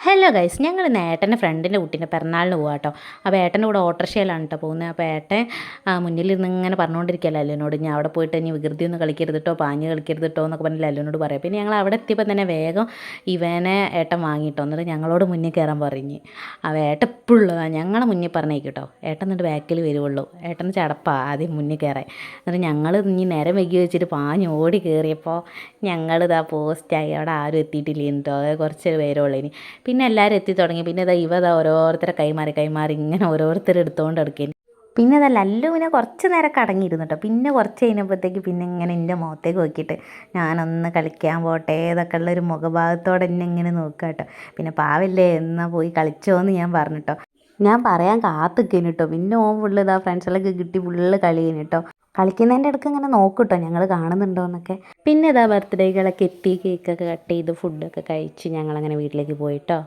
Hello guys, ഞങ്ങൾ ഇന്ന് ഏട്ടൻ്റെ ഫ്രണ്ടിൻ്റെ കുട്ടീൻ്റെ പിറന്നാളിന് പോകാം കേട്ടോ. അപ്പോൾ ഏട്ടൻ്റെ കൂടെ ഓട്ടോറിക്ഷയിലാണ് കേട്ടോ പോകുന്നത്. അപ്പോൾ ഏട്ടൻ മുന്നിൽ നിന്ന് ഇങ്ങനെ പറഞ്ഞുകൊണ്ടിരിക്കുകയല്ലോ അല്ലുവിനോട്, ഞാൻ അവിടെ പോയിട്ട് ഇനി വികൃതി ഒന്നും കളിക്കരുത് കേട്ടോ, പാഞ്ഞ് കളിക്കരുത് കേട്ടോ എന്നൊക്കെ പറഞ്ഞില്ല അല്ലുവിനോട് പറയാം. പിന്നെ ഞങ്ങൾ അവിടെ എത്തിയപ്പോൾ തന്നെ വേഗം ഇവനെ ഏട്ടൻ വാങ്ങിയിട്ടോ, എന്നിട്ട് ഞങ്ങളോട് മുന്നിൽ കയറാൻ പറഞ്ഞ്. അപ്പോൾ ഏട്ടൻ എപ്പോഴുള്ളതാണ് ഞങ്ങളെ മുന്നിൽ പറഞ്ഞേക്കും കേട്ടോ. ഏട്ടൻ എന്നിട്ട് ബാക്കിൽ വരുവുള്ളൂ. ഏട്ടന് ചടപ്പാണ് ആദ്യം മുന്നിൽ കയറാൻ. എന്നിട്ട് ഞങ്ങൾ ഇനി നേരം വൈകി വെച്ചിട്ട് പാഞ്ഞ് ഓടി കയറിയപ്പോൾ ഞങ്ങളിതാ പോസ്റ്റായി. അവിടെ ആരും എത്തിയിട്ടില്ല കേട്ടോ, കുറച്ച് പേരുള്ളൂ ഇനി. പിന്നെ എല്ലാവരും എത്തി തുടങ്ങി. പിന്നെ ഇതാ ഓരോരുത്തരെ കൈമാറി ഇങ്ങനെ ഓരോരുത്തർ എടുത്തുകൊണ്ട് എടുക്കേനി. പിന്നെ അതല്ല അല്ലുവിനെ കുറച്ച് നേരമൊക്കെ അടങ്ങിയിരുന്നു കേട്ടോ. പിന്നെ കുറച്ച് കഴിഞ്ഞപ്പോഴത്തേക്ക് പിന്നെ ഇങ്ങനെ എൻ്റെ മുഖത്തേക്ക് നോക്കിയിട്ട് ഞാനൊന്ന് കളിക്കാൻ പോട്ടെ ഇതൊക്കെ ഉള്ളൊരു മുഖഭാഗത്തോടെ എന്നെ ഇങ്ങനെ നോക്കുക കേട്ടോ. പിന്നെ പാവല്ലേ എന്നാൽ പോയി കളിച്ചോ എന്ന് ഞാൻ പറഞ്ഞു കേട്ടോ. ഞാൻ പറയാൻ കാത്തിക്കേന് കേട്ടോ. പിന്നെ ഓൻ ഫുള്ള് ഇതാ ഫ്രണ്ട്സിലൊക്കെ കിട്ടി ഫുള്ള് കളിയേന് കേട്ടോ. കളിക്കുന്നതിൻ്റെ ഇടയ്ക്ക് ഇങ്ങനെ നോക്കും കേട്ടോ ഞങ്ങൾ കാണുന്നുണ്ടോ എന്നൊക്കെ. പിന്നെ ഇതാ ബർത്ത്ഡേകളൊക്കെ എത്തി, കേക്കൊക്കെ കട്ട് ചെയ്ത് ഫുഡൊക്കെ കഴിച്ച് ഞങ്ങളങ്ങനെ വീട്ടിലേക്ക് പോയിട്ടോ.